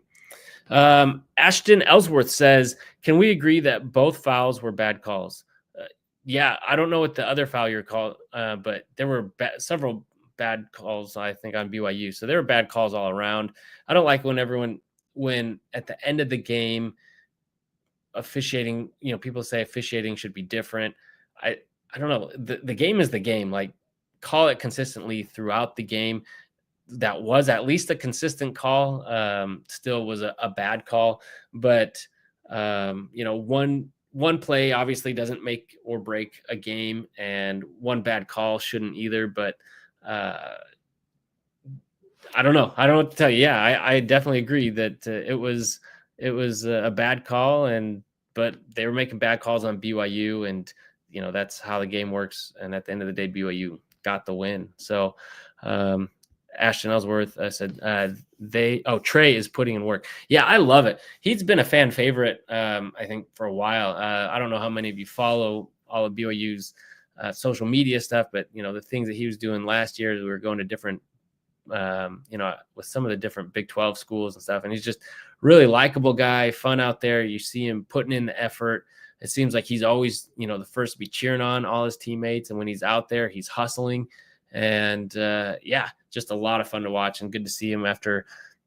Ashton Ellsworth says, "Can we agree that both fouls were bad calls?" Uh, yeah, I don't know what the other foul you're called, but there were several bad calls, I think, on BYU. So there were bad calls all around. I don't like when at the end of the game, officiating, people say officiating should be different. I I don't know. The game is the game. Like, call it consistently throughout the game. That was at least a consistent call. Still was a bad call, but one play obviously doesn't make or break a game, and one bad call shouldn't either. But uh, I don't know. I don't know what to tell you. Yeah, I definitely agree that it was a bad call, but they were making bad calls on BYU, and that's how the game works. And at the end of the day, BYU got the win. So um, Ashton Ellsworth said Trey is putting in work. Yeah, I love it. He's been a fan favorite, I think, for a while. I don't know how many of you follow all of BYU's social media stuff, but the things that he was doing last year, we were going to different with some of the different Big 12 schools and stuff. And he's just really likable guy, fun out there. You see him putting in the effort. It seems like he's always, the first to be cheering on all his teammates. And when he's out there, he's hustling. And just a lot of fun to watch, and good to see him after,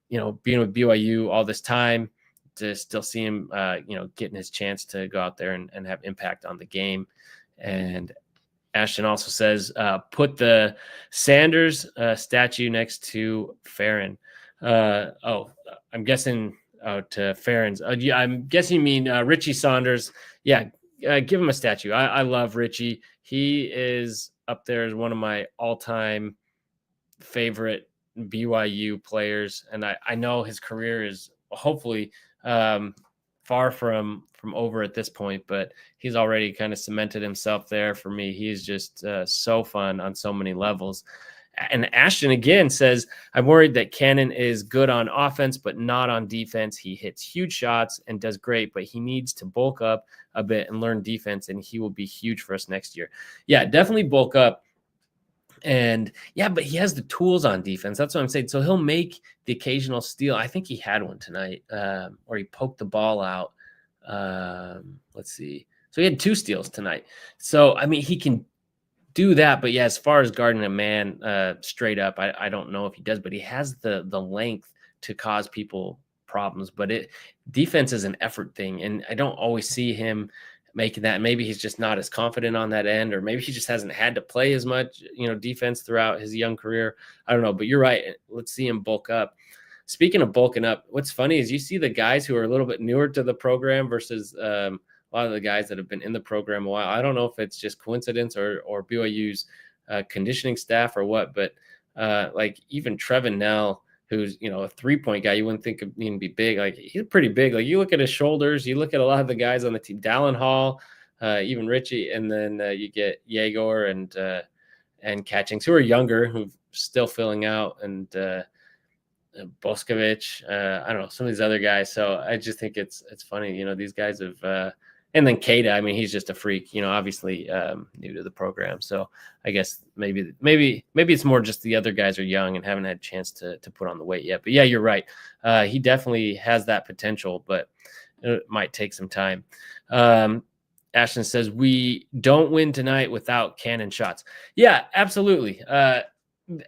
being with BYU all this time, to still see him, getting his chance to go out there and have impact on the game. And Ashton also says, put the Sanders statue next to Farron. I'm guessing to Farron's. Yeah, I'm guessing you mean Richie Saunders. Yeah, give him a statue. I love Richie. He is up there as one of my all-time favorite BYU players, and I know his career is hopefully far from over at this point, but he's already kind of cemented himself there for me. He's just so fun on so many levels. And Ashton again says, I'm worried that Cannon is good on offense, but not on defense. He hits huge shots and does great, but he needs to bulk up a bit and learn defense, and he will be huge for us next year. Yeah, definitely bulk up. And yeah, but he has the tools on defense. That's what I'm saying. So he'll make the occasional steal. I think he had one tonight, or he poked the ball out. Let's see. So he had 2 steals tonight. So, I mean, he can do that. But yeah, as far as guarding a man straight up, I don't know if he does, but he has the length to cause people problems. But defense is an effort thing, and I don't always see him making that. Maybe he's just not as confident on that end, or maybe he just hasn't had to play as much, defense throughout his young career. I don't know, but you're right. Let's see him bulk up. Speaking of bulking up, what's funny is you see the guys who are a little bit newer to the program versus a lot of the guys that have been in the program a while. I don't know if it's just coincidence or BYU's conditioning staff or what, but like even Trevin Nell, who's, a 3-point guy, you wouldn't think of him to be big. Like, he's pretty big. Like, you look at his shoulders, you look at a lot of the guys on the team, Dallin Hall, even Richie, and then you get Yegor and Catchings, who are younger, who've still filling out, and Boscovich, I don't know, some of these other guys. So I just think it's funny, these guys have, and then Kada, I mean, he's just a freak, obviously new to the program. So I guess maybe it's more just the other guys are young and haven't had a chance to put on the weight yet. But yeah, you're right. He definitely has that potential, but it might take some time. Ashton says, we don't win tonight without cannon shots. Yeah, absolutely.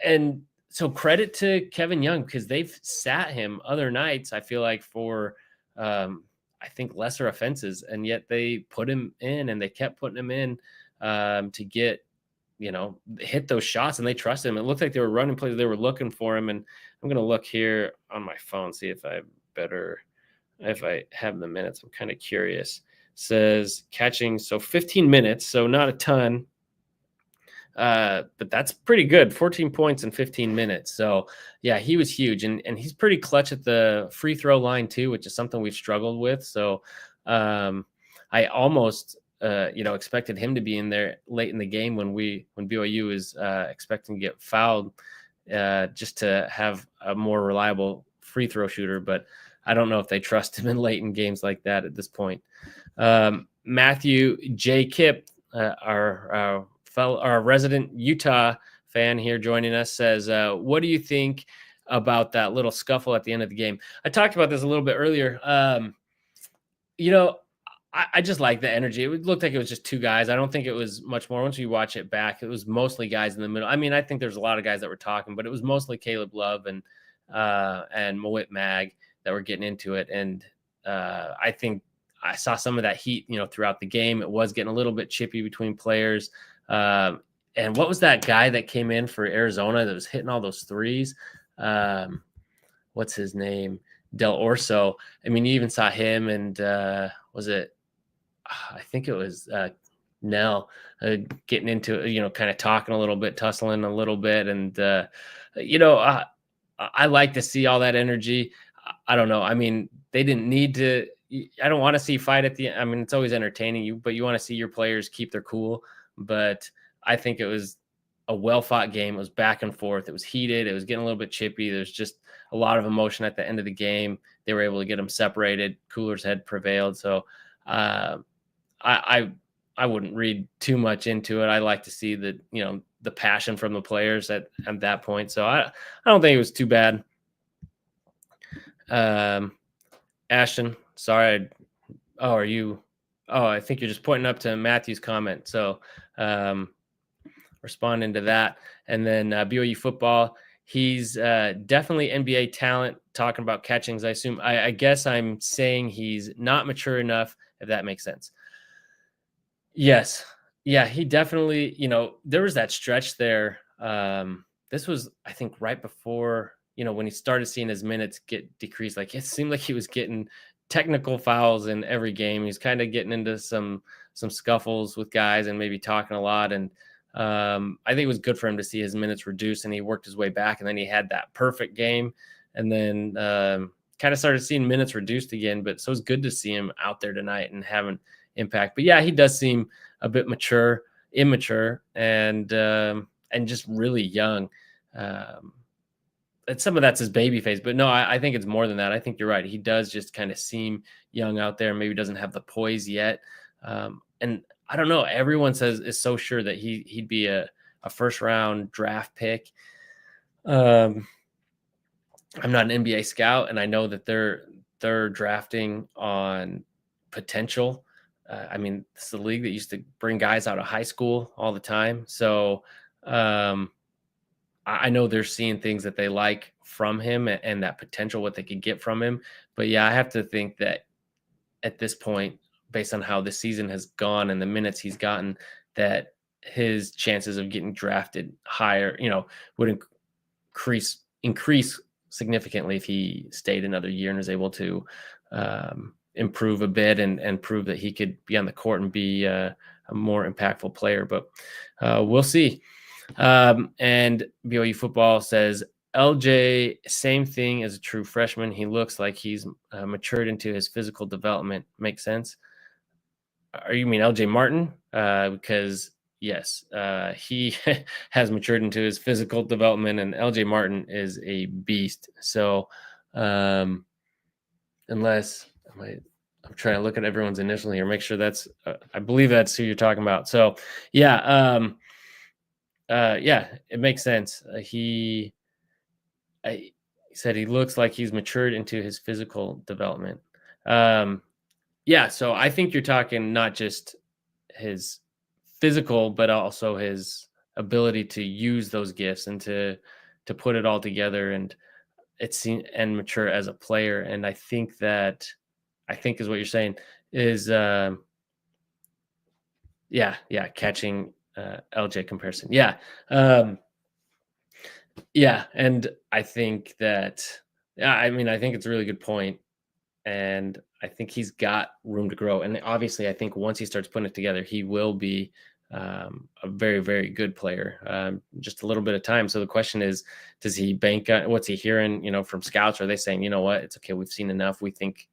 And so credit to Kevin Young, because they've sat him other nights, I feel like, for I think lesser offenses, and yet they put him in, and they kept putting him in to get, hit those shots, and they trusted him. It looked like they were running plays. They were looking for him. And I'm going to look here on my phone, see if I have the minutes. I'm kind of curious. Says catching, so 15 minutes, so not a ton. But that's pretty good. 14 points in 15 minutes. So yeah, he was huge, and he's pretty clutch at the free throw line too, which is something we've struggled with. So I almost expected him to be in there late in the game when BYU is expecting to get fouled, just to have a more reliable free throw shooter. But I don't know if they trust him in late in games like that at this point. Matthew J. Kipp, our resident Utah fan here joining us, says, what do you think about that little scuffle at the end of the game. I talked about this a little bit earlier. You know, I just like the energy. It looked like it was just two guys. I don't think it was much more. Once you watch it back, it was mostly guys in the middle. I mean, I think there's a lot of guys that were talking, but it was mostly Caleb Love and Mawit Mag that were getting into it. And I think I saw some of that heat, throughout the game. It was getting a little bit chippy between players. And what was that guy that came in for Arizona that was hitting all those threes? What's his name? Del Orso. I mean, you even saw him and was it? I think it was Nell getting into it, kind of talking a little bit, tussling a little bit. And, I like to see all that energy. I don't know. I mean, they didn't need to. I don't want to see fight at the end. I mean, it's always entertaining but you want to see your players keep their cool. But I think it was a well-fought game. It was back and forth. It was heated. It was getting a little bit chippy. There's just a lot of emotion at the end of the game. They were able to get them separated. Cooler's head prevailed. So I wouldn't read too much into it. I like to see the passion from the players at that point. So I don't think it was too bad. Ashton, sorry. Are you? Oh, I think you're just pointing up to Matthew's comment. So responding to that. And then BYU football, he's definitely NBA talent, talking about catchings. I assume, I guess I'm saying he's not mature enough, if that makes sense. Yes. Yeah, he definitely, there was that stretch there. This was, I think, right before, when he started seeing his minutes get decreased. Like, it seemed like he was getting technical fouls in every game. He's kind of getting into some scuffles with guys and maybe talking a lot. And I think it was good for him to see his minutes reduced, and he worked his way back. And then he had that perfect game, and then kind of started seeing minutes reduced again. But so it's good to see him out there tonight and having impact. But yeah, he does seem a bit immature, and just really young. And some of that's his baby face, but no, I think it's more than that. I think you're right. He does just kind of seem young out there. Maybe doesn't have the poise yet. And I don't know. Everyone is so sure that he'd be a first round draft pick. I'm not an NBA scout, and I know that they're drafting on potential. I mean, it's the league that used to bring guys out of high school all the time. So I know they're seeing things that they like from him and that potential, what they could get from him. But yeah, I have to think that at this point, based on how the season has gone and the minutes he's gotten, that his chances of getting drafted higher, would increase significantly if he stayed another year and was able to improve a bit and prove that he could be on the court and be a more impactful player. But we'll see. And BYU football says LJ, same thing as a true freshman. He looks like he's matured into his physical development. Makes sense. Or you mean LJ Martin? Because yes, he has matured into his physical development, and LJ Martin is a beast. So unless I'm trying to look at everyone's initial here, make sure that's I believe that's who you're talking about. So yeah. Yeah, it makes sense. He said he looks like he's matured into his physical development. Yeah, so I think you're talking not just his physical, but also his ability to use those gifts and to put it all together and and mature as a player. And I think is what you're saying is catching LJ comparison. Yeah. Yeah. And I think that, I think it's a really good point. And I think he's got room to grow. And obviously, I think once he starts putting it together, he will be a very, very good player. Just a little bit of time. So the question is, does he bank on what's he hearing, from scouts? Are they saying, you know what, it's okay, we've seen enough. We think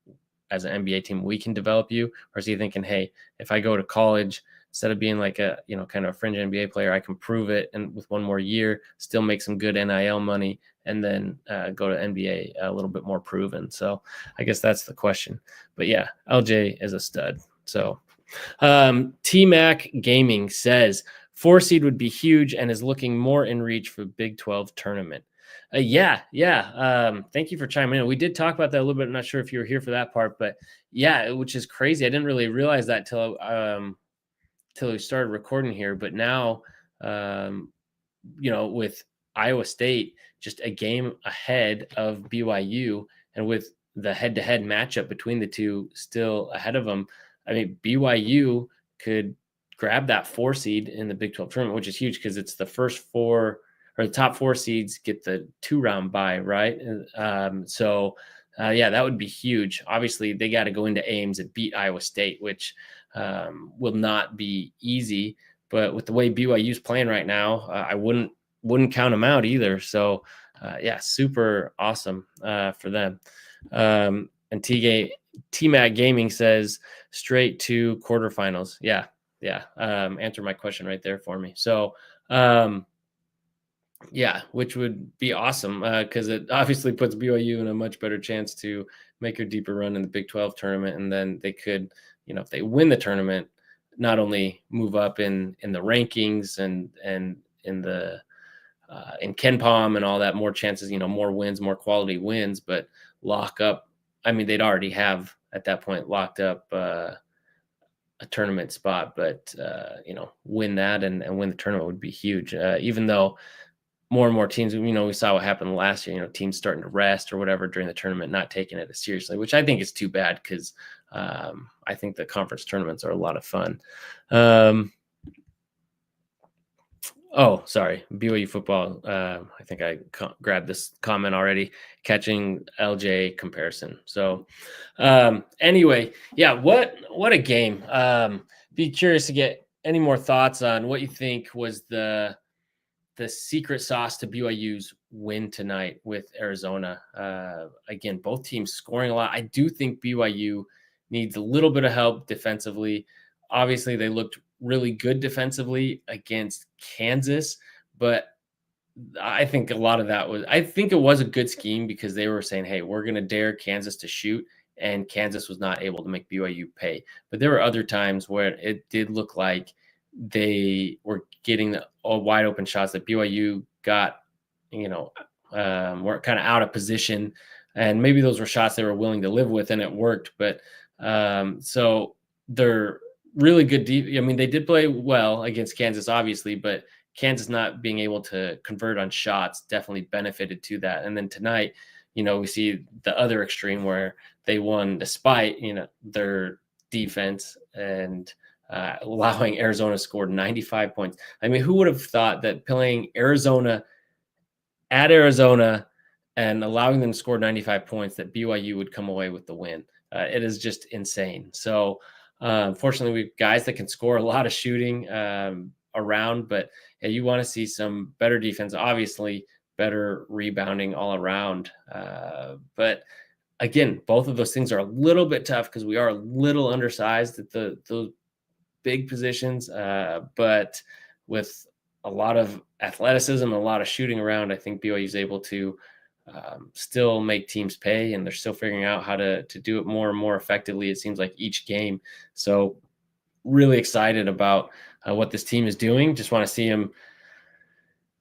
as an NBA team, we can develop you? Or is he thinking, hey, if I go to college, instead of being like a, kind of a fringe NBA player, I can prove it. And with one more year, still make some good NIL money and then go to NBA a little bit more proven. So I guess that's the question. But yeah, LJ is a stud. So T-Mac Gaming says 4 seed would be huge and is looking more in reach for Big 12 tournament. Yeah. Thank you for chiming in. We did talk about that a little bit. I'm not sure if you were here for that part, but yeah, which is crazy. I didn't really realize that till we started recording here. But now, um, with Iowa State just a game ahead of BYU, and with the head-to-head matchup between the two still ahead of them, I mean, BYU could grab that 4 seed in the Big 12 tournament, which is huge because it's the first four or the top 4 seeds get the 2 round bye, right? Yeah, that would be huge. Obviously, they got to go into Ames and beat Iowa State, which will not be easy. But with the way BYU's playing right now, I wouldn't count them out either. So, yeah, super awesome for them. And TMAC Gaming says straight to quarterfinals. Yeah. Answer my question right there for me. So, yeah, which would be awesome because it obviously puts BYU in a much better chance to make a deeper run in the Big 12 tournament, and then they could, if they win the tournament, not only move up in the rankings and in the in Ken Palm and all that, more chances, more wins, more quality wins, but lock up. I mean, they'd already have at that point locked up a tournament spot, but win that and win the tournament would be huge. Even though more and more teams, we saw what happened last year, teams starting to rest or whatever during the tournament, not taking it as seriously, which I think is too bad because I think the conference tournaments are a lot of fun. Oh, sorry. BYU football. I think I grabbed this comment already. Catching LJ comparison. So, anyway, yeah. What a game. Be curious to get any more thoughts on what you think was the secret sauce to BYU's win tonight with Arizona. Again, both teams scoring a lot. I do think BYU needs a little bit of help defensively. Obviously, they looked really good defensively against Kansas, but I think a lot of that I think it was a good scheme because they were saying, hey, we're going to dare Kansas to shoot. And Kansas was not able to make BYU pay. But there were other times where it did look like they were getting the wide open shots that BYU got, were kind of out of position. And maybe those were shots they were willing to live with and it worked. But so they're really good. I mean, they did play well against Kansas, obviously, but Kansas not being able to convert on shots definitely benefited to that. And then tonight, we see the other extreme where they won despite, their defense and allowing Arizona scored 95 points. I mean, who would have thought that playing Arizona at Arizona and allowing them to score 95 points that BYU would come away with the win? It is just insane. So, fortunately, we've guys that can score a lot of shooting around, but yeah, you want to see some better defense, obviously better rebounding all around. But again, both of those things are a little bit tough because we are a little undersized at those big positions. But with a lot of athleticism and a lot of shooting around, I think BYU is able to still make teams pay, and they're still figuring out how to do it more and more effectively. It seems like each game. So really excited about what this team is doing. Just want to see them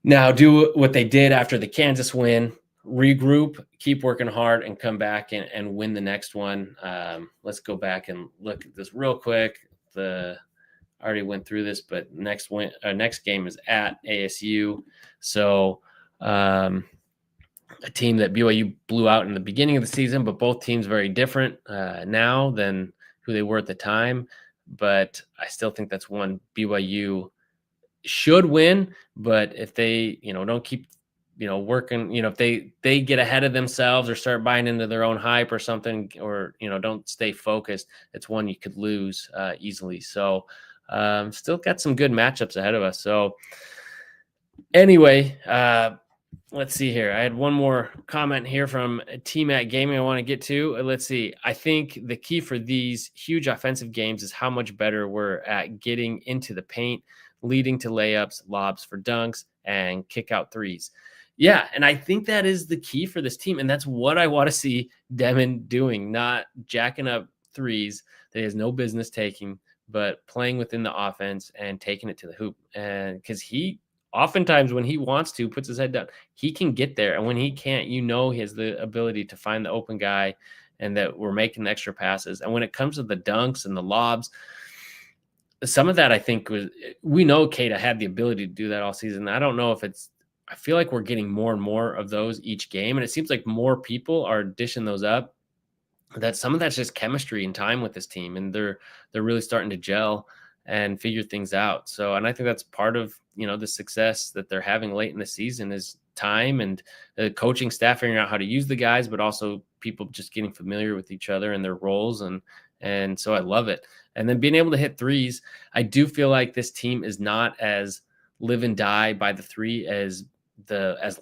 now do what they did after the Kansas win, regroup, keep working hard, and come back and win the next one. Let's go back and look at this real quick. I already went through this, but next game is at ASU. So a team that BYU blew out in the beginning of the season, but both teams very different now than who they were at the time. But I still think that's one BYU should win. But if they, don't keep, working, if they get ahead of themselves or start buying into their own hype or something, or, don't stay focused, it's one you could lose easily. So still got some good matchups ahead of us. So anyway, let's see here. I had one more comment here from Team at Gaming I want to get to. Let's see. I think the key for these huge offensive games is how much better we're at getting into the paint, leading to layups, lobs for dunks, and kick out threes. Yeah, and I think that is the key for this team, and that's what I want to see Demon doing, not jacking up threes that he has no business taking, but playing within the offense and taking it to the hoop. And because he oftentimes when he wants to, puts his head down, he can get there. And when he can't, he has the ability to find the open guy and that we're making the extra passes. And when it comes to the dunks and the lobs, some of that I think we know Keita had the ability to do that all season. I don't know if I feel like we're getting more and more of those each game. And it seems like more people are dishing those up. That some of that's just chemistry and time with this team, and they're really starting to gel and figure things out. So, and I think that's part of the success that they're having late in the season is time and the coaching staff figuring out how to use the guys, but also people just getting familiar with each other and their roles, and so I love it. And then being able to hit threes, I do feel like this team is not as live and die by the three as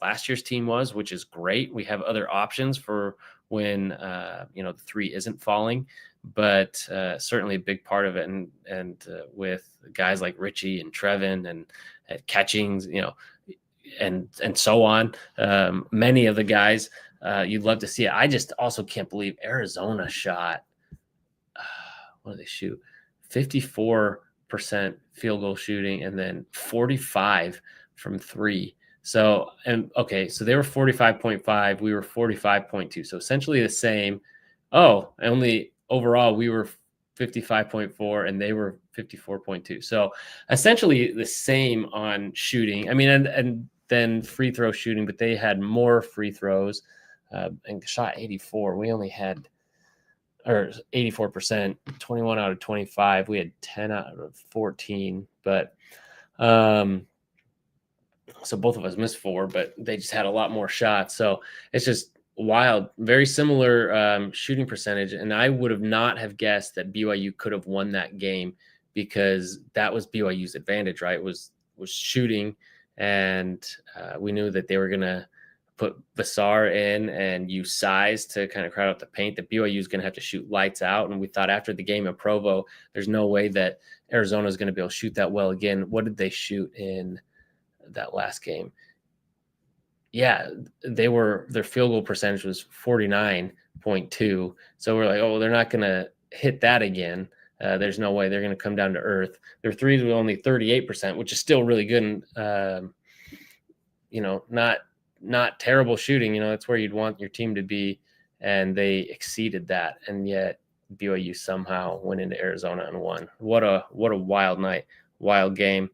last year's team was, which is great. We have other options for when the three isn't falling, but certainly a big part of it. And with guys like Richie and Trevin and Catchings, and so on, many of the guys, you'd love to see it. I just also can't believe Arizona shot. What do they shoot? 54% field goal shooting, and then 45 from three. So, so they were 45.5, we were 45.2. So essentially the same. Only overall we were 55.4 and they were 54.2. So essentially the same on shooting. I mean, and then free throw shooting, but they had more free throws and shot 84. We only had, or 84%, 21 out of 25. We had 10 out of 14, but so both of us missed 4, but they just had a lot more shots. So it's just wild, very similar shooting percentage. And I would have not have guessed that BYU could have won that game, because that was BYU's advantage, right? Was shooting. And we knew that they were going to put Vassar in and use size to kind of crowd out the paint, that BYU is going to have to shoot lights out. And we thought after the game at Provo, there's no way that Arizona is going to be able to shoot that well again. What did they shoot in that last game? Yeah, their field goal percentage was 49.2. So we're like, oh, they're not going to hit that again. There's no way they're going to come down to earth. Their threes were only 38%, which is still really good. And, not terrible shooting. That's where you'd want your team to be. And they exceeded that. And yet BYU somehow went into Arizona and won. What a wild night, wild game.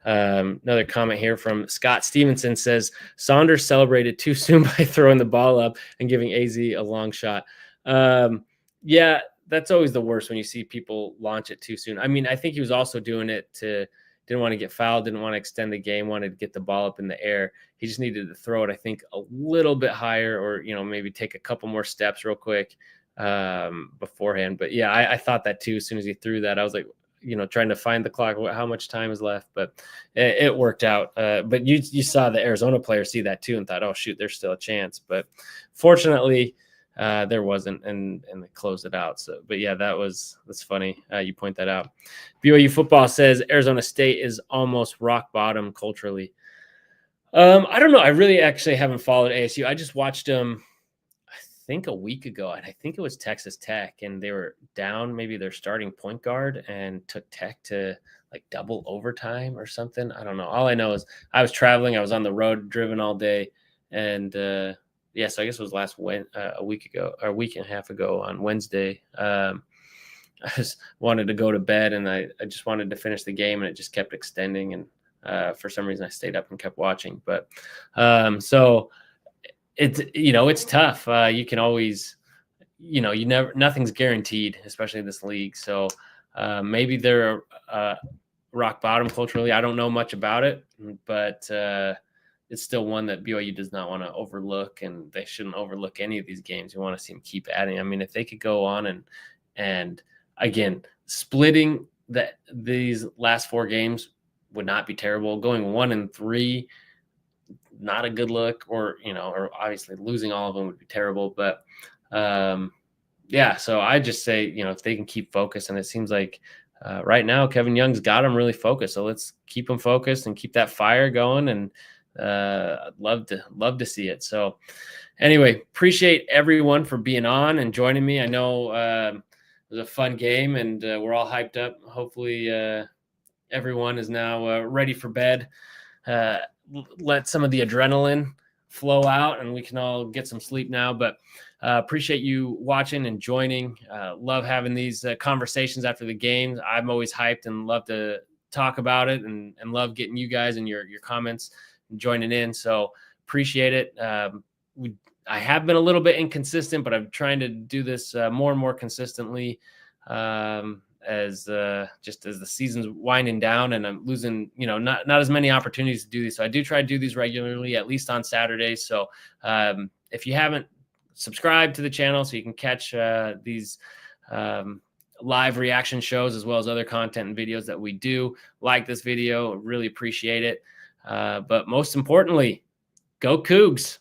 Another comment here from Scott Stevenson says, Saunders celebrated too soon by throwing the ball up and giving AZ a long shot. Yeah, that's always the worst when you see people launch it too soon. I mean, I think he was also doing it didn't want to get fouled, didn't want to extend the game, wanted to get the ball up in the air. He just needed to throw it, I think, a little bit higher, or, maybe take a couple more steps real quick beforehand. But yeah, I thought that too. As soon as he threw that, I was like, trying to find the clock, how much time is left, but it worked out. But you saw the Arizona players see that too and thought, oh shoot, there's still a chance. But fortunately, there wasn't, and they closed it out. So, but yeah, that's funny. You point that out. BYU football says Arizona State is almost rock bottom culturally. I don't know. I really actually haven't followed ASU. I just watched them, I think a week ago, and I think it was Texas Tech, and they were down maybe their starting point guard and took Tech to like double overtime or something. I don't know. All I know is I was traveling. I was on the road, driven all day, and so I guess it was a week ago, or a week and a half ago on Wednesday. I just wanted to go to bed, and I just wanted to finish the game, and it just kept extending. And for some reason I stayed up and kept watching, but so it's tough. You can always, nothing's guaranteed, especially in this league. So maybe they're rock bottom culturally. I don't know much about it, but it's still one that BYU does not want to overlook, and they shouldn't overlook any of these games. You want to see them keep adding. I mean, if they could go on and again, splitting these last 4 games would not be terrible. Going 1-3, not a good look, or obviously losing all of them would be terrible. But so I just say, if they can keep focused, and it seems like right now Kevin Young's got them really focused. So let's keep them focused and keep that fire going. And I'd love to see it. So anyway, appreciate everyone for being on and joining me. I know it was a fun game, and we're all hyped up. Hopefully everyone is now ready for bed. let some of the adrenaline flow out and we can all get some sleep now. But appreciate you watching and joining. Love having these conversations after the games. I'm always hyped and love to talk about it, and love getting you guys and your comments and joining in. So appreciate it. I have been a little bit inconsistent, but I'm trying to do this more and more consistently as the season's winding down, and I'm losing, not as many opportunities to do these. So I do try to do these regularly, at least on Saturdays. So if you haven't subscribed to the channel so you can catch these live reaction shows as well as other content and videos that we do, like this video, really appreciate it. But most importantly, go Cougs.